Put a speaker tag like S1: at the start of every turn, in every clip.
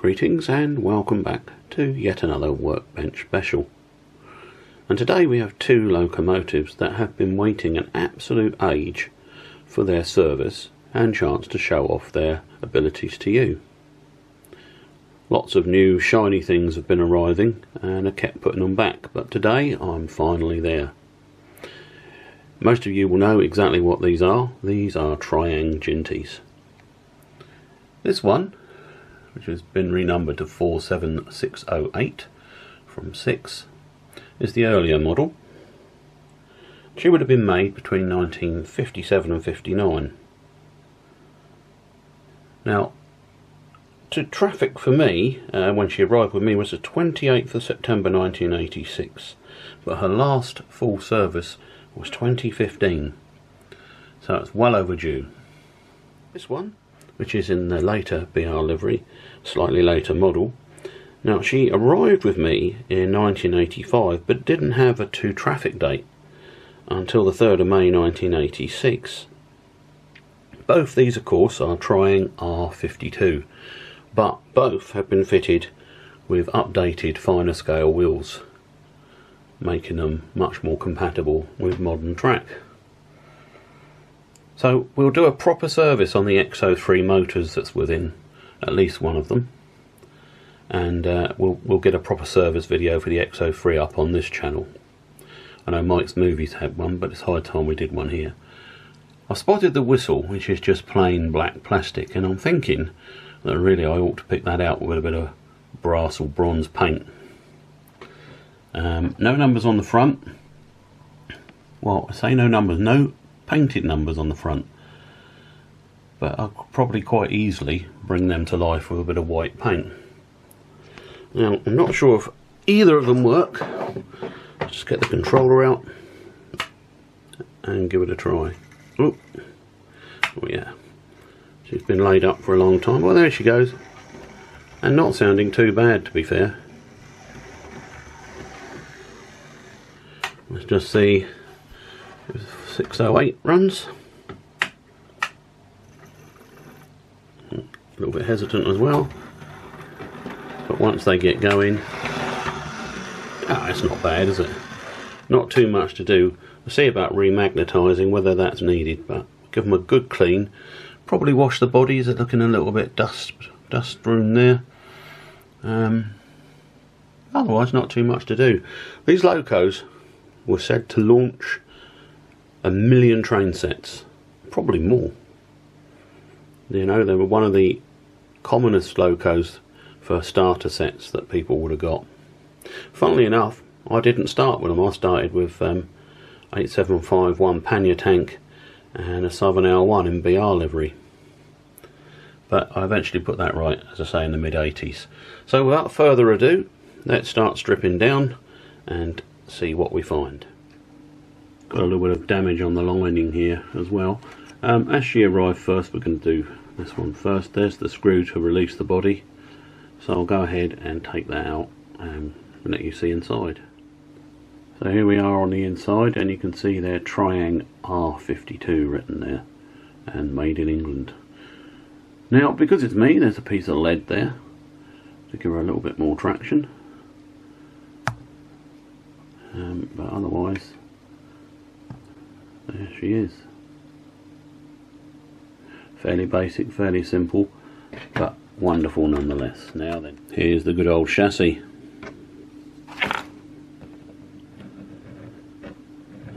S1: Greetings and welcome back to yet another workbench special. And today we have two locomotives that have been waiting an absolute age for their service and chance to show off their abilities to you. Lots of new shiny things have been arriving and I kept putting them back, but today I'm finally there. Most of you will know exactly what these are. These are Triang Jintys. This one, which has been renumbered to 47608 from 6, is the earlier model. She would have been made between 1957 and 59. Now, to traffic for me, when she arrived with me, was the 28th of September 1986, but her last full service was 2015, so it's well overdue. This one, which is in the later BR livery, slightly later model. Now, she arrived with me in 1985 but didn't have a to traffic date until the 3rd of May 1986. Both these of course are Triang R52, but both have been fitted with updated finer scale wheels, making them much more compatible with modern track. So we'll do a proper service on the X03 motors that's within at least one of them, and we'll get a proper service video for the X03 up on this channel. I know Mike's Movies had one, but it's high time we did one here. I spotted the whistle, which is just plain black plastic, and I'm thinking that really I ought to pick that out with a bit of brass or bronze paint. No numbers on the front. Well, I say no numbers, no painted numbers on the front, but I could probably quite easily bring them to life with a bit of white paint. Now, I'm not sure if either of them work. Let's just get the controller out and give it a try. Oh yeah, she's been laid up for a long time. Well, there she goes, and not sounding too bad, to be fair. Let's just see if 608 runs. A little bit hesitant as well, but once they get going, it's not bad, is it? Not too much to do. We'll see about remagnetizing, whether that's needed, but give them a good clean. Probably wash the bodies, they're looking a little bit dust strewn there. Otherwise, not too much to do. These locos were said to launch 1 million train sets, probably more. You know, they were one of the commonest locos for starter sets that people would have got. Funnily enough, I didn't start with them. I started with 8751 pannier tank and a Southern L1 in BR livery, but I eventually put that right, as I say, in the mid 80s. So without further ado, let's start stripping down and see what we find. Got a little bit of damage on the lining here as well. As she arrived first, we're going to do this one first. There's the screw to release the body, so I'll go ahead and take that out and let you see inside. So here we are on the inside, and you can see there Triang R52 written there and made in England. Now, because it's me, there's a piece of lead there to give her a little bit more traction, but otherwise there she is. Fairly basic, fairly simple, but wonderful nonetheless. Now then, here's the good old chassis.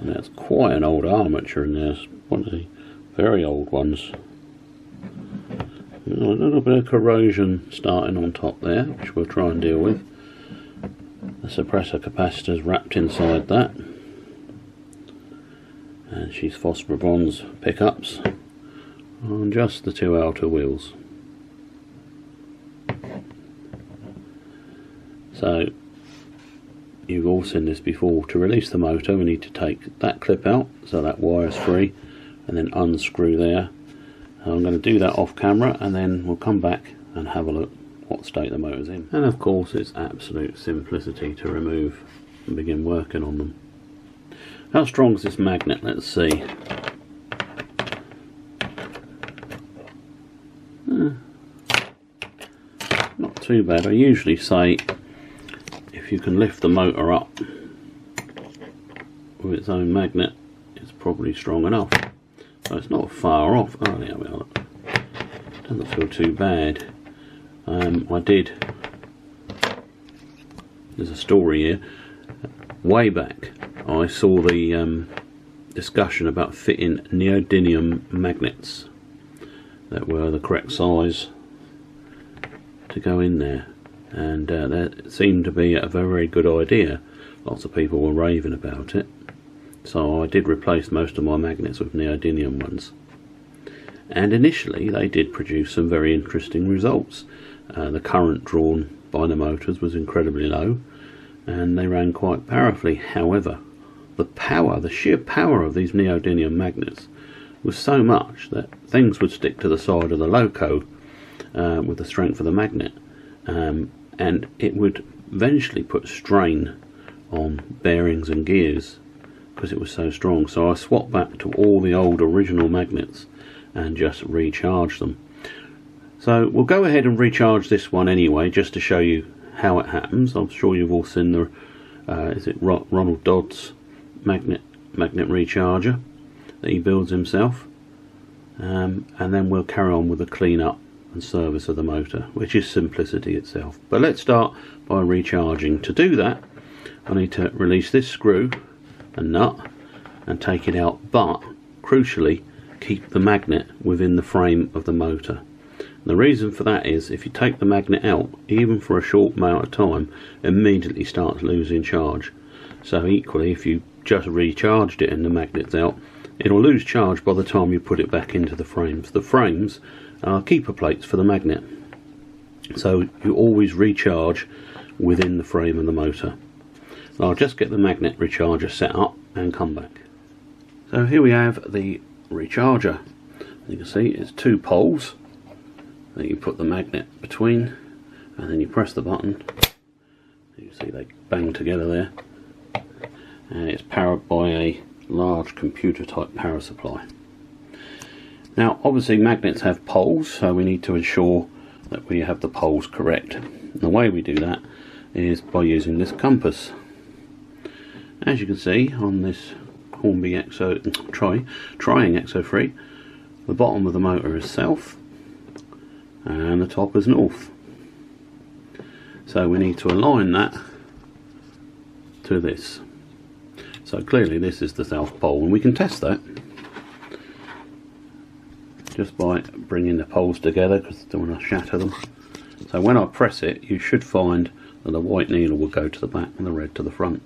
S1: And that's quite an old armature in there, one of the very old ones. A little bit of corrosion starting on top there, which we'll try and deal with. The suppressor capacitor's wrapped inside that, and she's phosphor bronze pickups on just the two outer wheels. So you've all seen this before. To release the motor, we need to take that clip out so that wire's free, and then unscrew there. I'm going to do that off camera, and then we'll come back and have a look what state the motor's in. And of course it's absolute simplicity to remove and begin working on them. How strong is this magnet? Let's see. too bad. I usually say if you can lift the motor up with its own magnet, it's probably strong enough. So it's not far off. Oh, there we are. Doesn't feel too bad. There's a story here. Way back, I saw the discussion about fitting neodymium magnets that were the correct size to go in there, and that seemed to be a very good idea. Lots of people were raving about it, so I did replace most of my magnets with neodymium ones, and initially they did produce some very interesting results. The current drawn by the motors was incredibly low and they ran quite powerfully. However, the sheer power of these neodymium magnets was so much that things would stick to the side of the loco with the strength of the magnet, and it would eventually put strain on bearings and gears because it was so strong. So I swapped back to all the old original magnets and just recharged them. So we'll go ahead and recharge this one anyway, just to show you how it happens. I'm sure you've all seen the is it Ronald Dodd's magnet recharger that he builds himself, and then we'll carry on with the clean up and service of the motor, which is simplicity itself. But let's start by recharging. To do that, I need to release this screw and nut and take it out, but crucially keep the magnet within the frame of the motor. The reason for that is if you take the magnet out, even for a short amount of time, it immediately starts losing charge. So equally, if you just recharged it and the magnet's out, it'll lose charge by the time you put it back into the frames. The frames are keeper plates for the magnet, so you always recharge within the frame of the motor. I'll just get the magnet recharger set up and come back. So here we have the recharger. You can see it's two poles that you put the magnet between, and then you press the button. You see they bang together there, and it's powered by a large computer type power supply. Now obviously magnets have poles, so we need to ensure that we have the poles correct. And the way we do that is by using this compass. As you can see on this Hornby Triang X04, the bottom of the motor is south and the top is north. So we need to align that to this. So clearly this is the south pole, and we can test that just by bringing the poles together, because I don't want to shatter them. So when I press it, you should find that the white needle will go to the back and the red to the front.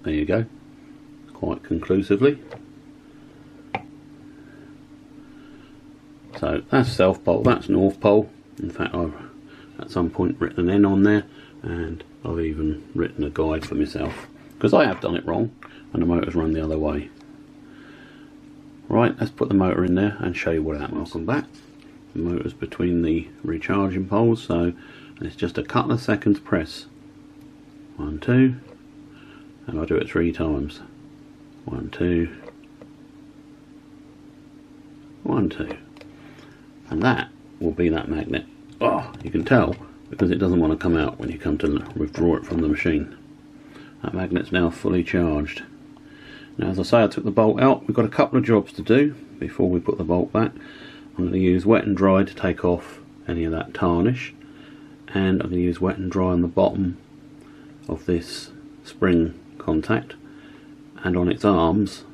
S1: There you go, quite conclusively. So that's south pole, that's north pole. In fact, I've at some point written an N on there, and I've even written a guide for myself, because I have done it wrong and the motor's run the other way. Right, let's put the motor in there and show you what happens. Welcome back. The motor's between the recharging poles, so it's just a couple of seconds press. 1, 2, and I'll do it 3 times. 1, 2, 1, 2. And that will be that magnet. Oh, you can tell because it doesn't want to come out when you come to withdraw it from the machine. That magnet's now fully charged. Now, as I say, I took the bolt out. We've got a couple of jobs to do before we put the bolt back. I'm going to use wet and dry to take off any of that tarnish, and I'm going to use wet and dry on the bottom of this spring contact and on its arms,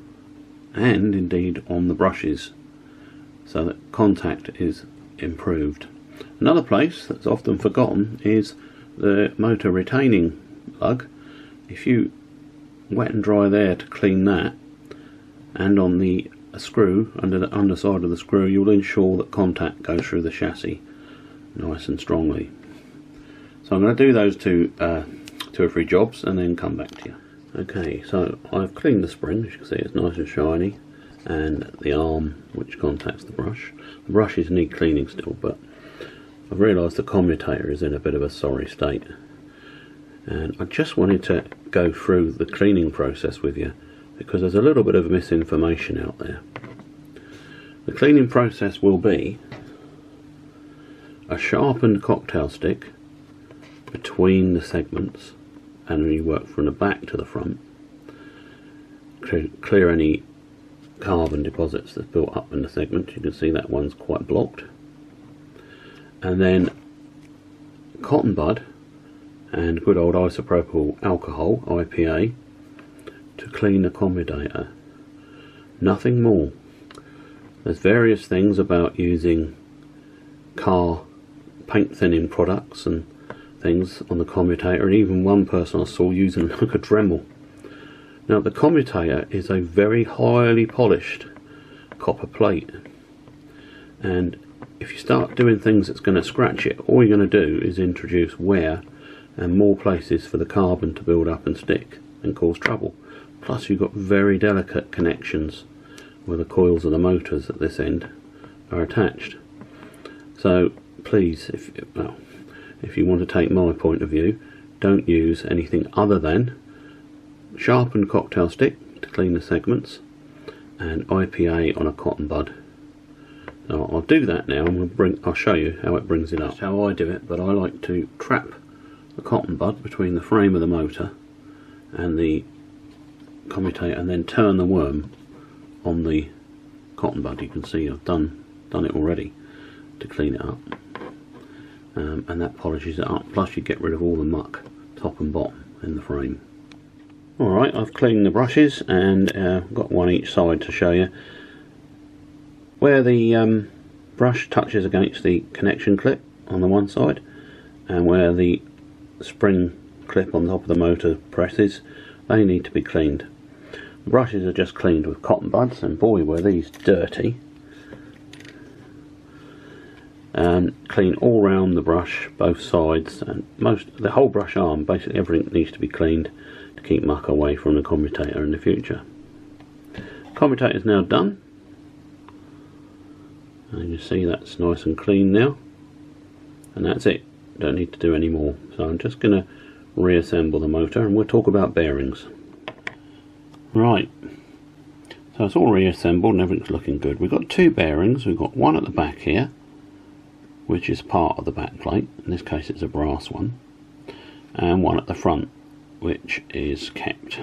S1: and indeed on the brushes, so that contact is improved. Another place that's often forgotten is the motor retaining lug. If you wet and dry there to clean that, and on the screw, under the underside of the screw, you'll ensure that contact goes through the chassis nice and strongly. So I'm going to do those two or three jobs and then come back to you. Okay, so I've cleaned the spring. As you can see, it's nice and shiny, and the arm which contacts the brush. The brushes need cleaning still, but I've realised the commutator is in a bit of a sorry state, and I just wanted to go through the cleaning process with you because there's a little bit of misinformation out there. The cleaning process will be a sharpened cocktail stick between the segments, and when you work from the back to the front, clear any carbon deposits that's built up in the segment. You can see that one's quite blocked. And then cotton bud and good old isopropyl alcohol, IPA, to clean the commutator. Nothing more. There's various things about using car paint thinning products and things on the commutator, and even one person I saw using like a Dremel. Now the commutator is a very highly polished copper plate, and if you start doing things that's going to scratch it, all you're going to do is introduce wear and more places for the carbon to build up and stick and cause trouble. Plus you've got very delicate connections where the coils of the motors at this end are attached. So please, if you want to take my point of view, don't use anything other than sharpened cocktail stick to clean the segments and IPA on a cotton bud. So I'll do that now, and I'll show you how it brings it up. That's how I do it, but I like to trap the cotton bud between the frame of the motor and the commutator, and then turn the worm on the cotton bud. You can see I've done it already to clean it up, and that polishes it up. Plus you get rid of all the muck top and bottom in the frame. Alright, I've cleaned the brushes and got one each side to show you. Where the brush touches against the connection clip on the one side, and where the spring clip on top of the motor presses, they need to be cleaned. The brushes are just cleaned with cotton buds, and boy were these dirty. And clean all round the brush, both sides, and the whole brush arm. Basically everything needs to be cleaned to keep muck away from the commutator in the future. Commutator is now done, and you see that's nice and clean now, and that's it. Don't need to do any more. So I'm just going to reassemble the motor, and we'll talk about bearings. Right, so it's all reassembled and everything's looking good. We've got two bearings. We've got one at the back here, which is part of the back plate. In this case it's a brass one, and one at the front, which is kept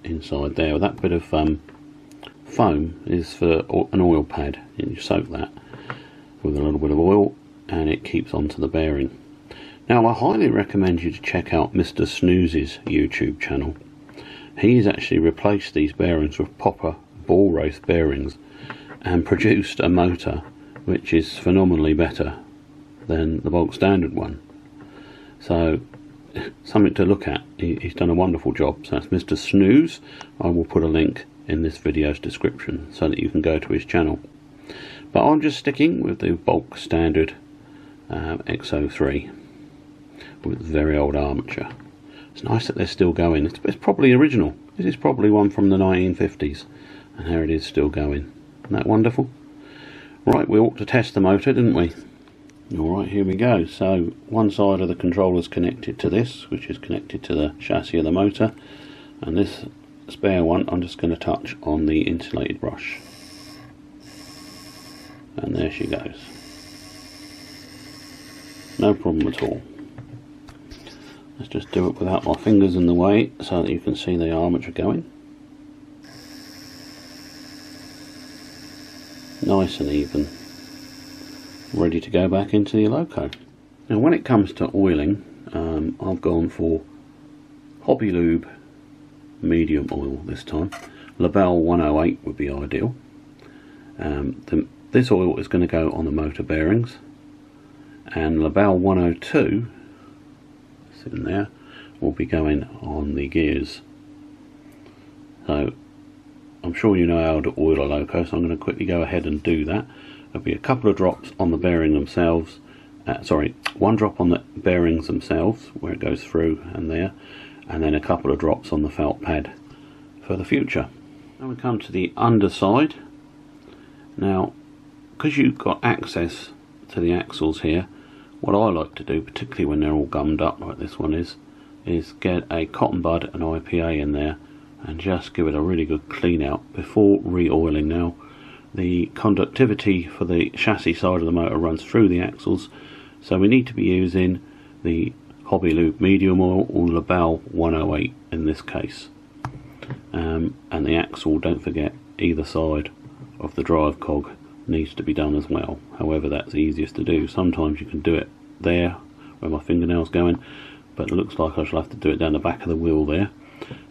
S1: inside there. That bit of foam is for an oil pad. You soak that with a little bit of oil and it keeps onto the bearing. Now I highly recommend you to check out Mr Snooze's YouTube channel. He's actually replaced these bearings with proper ball race bearings and produced a motor which is phenomenally better than the bulk standard one. So something to look at. He's done a wonderful job. So that's Mr Snooze. I will put a link in this video's description so that you can go to his channel. But I'm just sticking with the bulk standard X04 with very old armature. It's nice that they're still going. It's probably original. This is probably one from the 1950s, and here it is still going. Isn't that wonderful? Right, we ought to test the motor, didn't we? Alright, here we go. So one side of the controller is connected to this, which is connected to the chassis of the motor, and this spare one I'm just going to touch on the insulated brush, and there she goes. No problem at all. Let's just do it without my fingers in the way so that you can see the armature going. Nice and even. Ready to go back into the loco. Now when it comes to oiling, I've gone for Hobby Lube medium oil this time. Labelle 108 would be ideal. This oil is going to go on the motor bearings, and Labelle 102 sitting there will be going on the gears. So I'm sure you know how to oil a loco, so I'm going to quickly go ahead and do that. There'll be a couple of drops on the bearing themselves, one drop on the bearings themselves where it goes through and there, and then a couple of drops on the felt pad for the future. Now we come to the underside. Now because you've got access to the axles here, what I like to do, particularly when they're all gummed up like this one is get a cotton bud and IPA in there and just give it a really good clean out before re-oiling. Now the conductivity for the chassis side of the motor runs through the axles, so we need to be using the Hobby Lube medium oil or Labelle 108 in this case. And the axle, don't forget, either side of the drive cog needs to be done as well. However, that's easiest to do. Sometimes you can do it there where my fingernail's going, but it looks like I shall have to do it down the back of the wheel there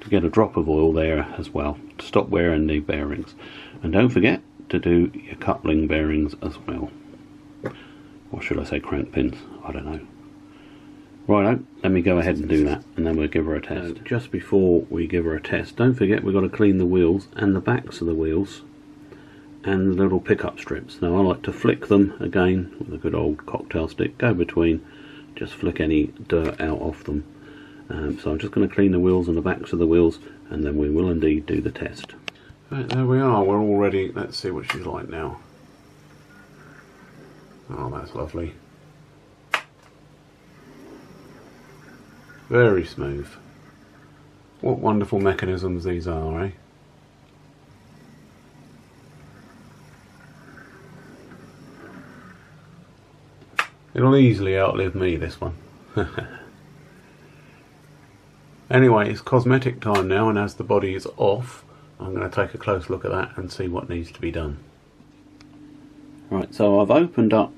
S1: to get a drop of oil there as well, to stop wearing the bearings. And don't forget to do your coupling bearings as well. Or should I say crank pins? I don't know. Righto, let me go ahead and do that, and then we'll give her a test. Just before we give her a test, don't forget we've got to clean the wheels and the backs of the wheels and the little pickup strips. Now I like to flick them again with a good old cocktail stick, go between, just flick any dirt out of them. So I'm just going to clean the wheels and the backs of the wheels, and then we will indeed do the test. Right, there we are, we're all ready. Let's see what she's like now. Oh, that's lovely. Very smooth. What wonderful mechanisms these are, eh? It'll easily outlive me, this one. Anyway, it's cosmetic time now, and as the body is off, I'm going to take a close look at that and see what needs to be done. Right, so I've opened up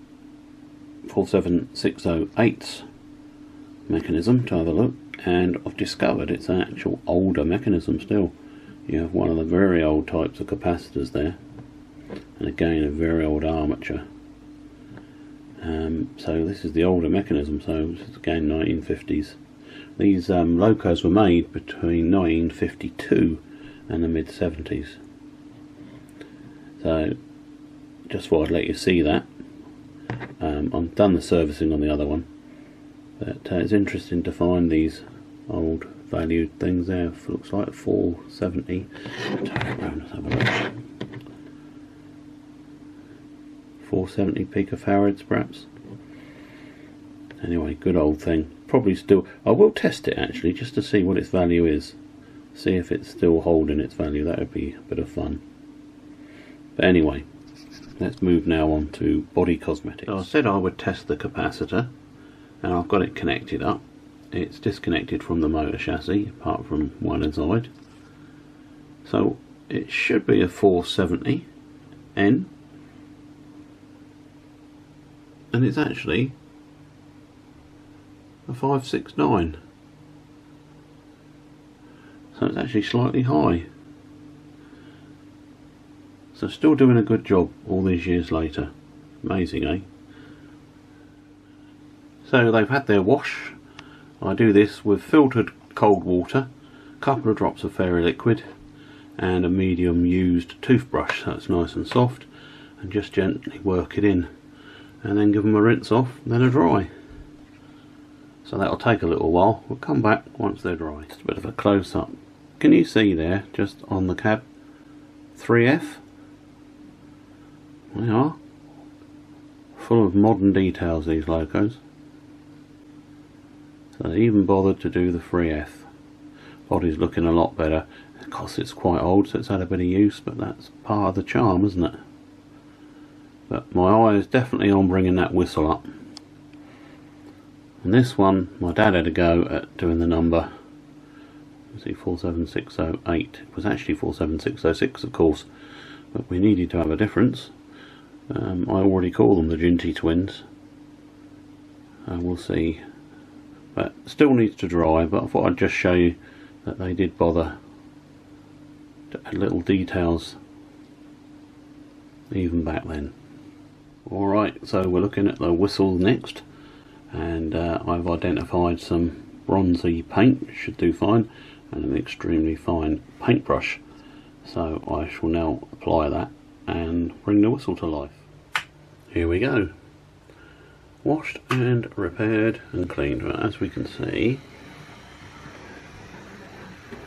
S1: 47608's mechanism to have a look, and I've discovered it's an actual older mechanism still. You have one of the very old types of capacitors there, and again a very old armature. So this is the older mechanism, so this is again 1950s. These locos were made between 1952 and the mid-70s. So just thought I'd let you see that. I've done the servicing on the other one, but it's interesting to find these old valued things there. Looks like 470. Let's have a look. 470 picofarads perhaps. Anyway, good old thing. Probably still, I will test it actually just to see what its value is. See if it's still holding its value. That would be a bit of fun. But anyway, let's move now on to body cosmetics. So I said I would test the capacitor, and I've got it connected up. It's disconnected from the motor chassis apart from one inside. So it should be a 470N, and it's actually a 569. So it's actually slightly high. So still doing a good job all these years later. Amazing, eh? So they've had their wash. I do this with filtered cold water, a couple of drops of fairy liquid, and a medium used toothbrush, so it's nice and soft, and just gently work it in, and then give them a rinse off, then a dry. So that'll take a little while. We'll come back once they're dry. Just a bit of a close up. Can you see there, just on the cab, 3F? They are. Full of modern details, these locos. So they even bothered to do the 3F. Body's looking a lot better. Of course it's quite old, so it's had a bit of use, but that's part of the charm, isn't it? But my eye is definitely on bringing that whistle up. And this one, my dad had a go at doing the number. Let's see, 47608. It was actually 47606, of course, but we needed to have a difference. I already call them the Jinty twins. We'll see. But still needs to dry, but I thought I'd just show you that they did bother to add little details even back then. Alright, so we're looking at the whistle next, and I've identified some bronzy paint, which should do fine, and an extremely fine paintbrush. So I shall now apply that and bring the whistle to life. Here we go. Washed and repaired and cleaned. As we can see,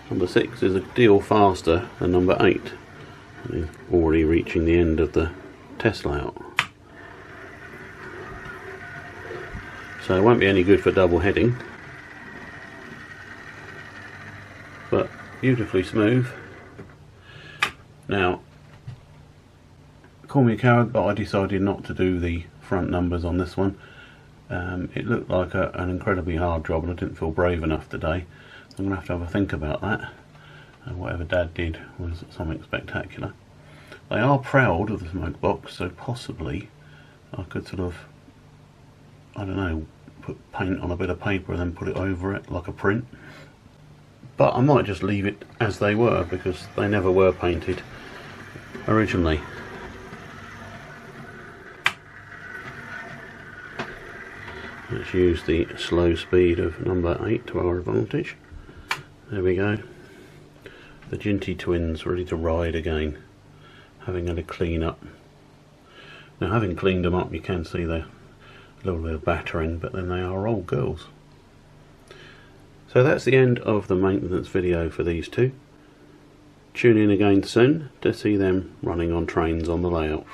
S1: number 6 is a deal faster than number 8. We're already reaching the end of the test layout. So it won't be any good for double heading, but beautifully smooth. Now, call me a coward, but I decided not to do the front numbers on this one. It looked like an incredibly hard job, and I didn't feel brave enough today. I'm going to have a think about that. Whatever Dad did was something spectacular. They are proud of the smoke box, so possibly I could sort of, I don't know, put paint on a bit of paper and then put it over it like a print. But I might just leave it as they were, because they never were painted originally. Let's use the slow speed of number 8 to our advantage. There we go. The Jinty twins ready to ride again, having had a clean up. Now, having cleaned them up, you can see they're a little bit of battering, but then they are old girls. So that's the end of the maintenance video for these two. Tune in again soon to see them running on trains on the layout.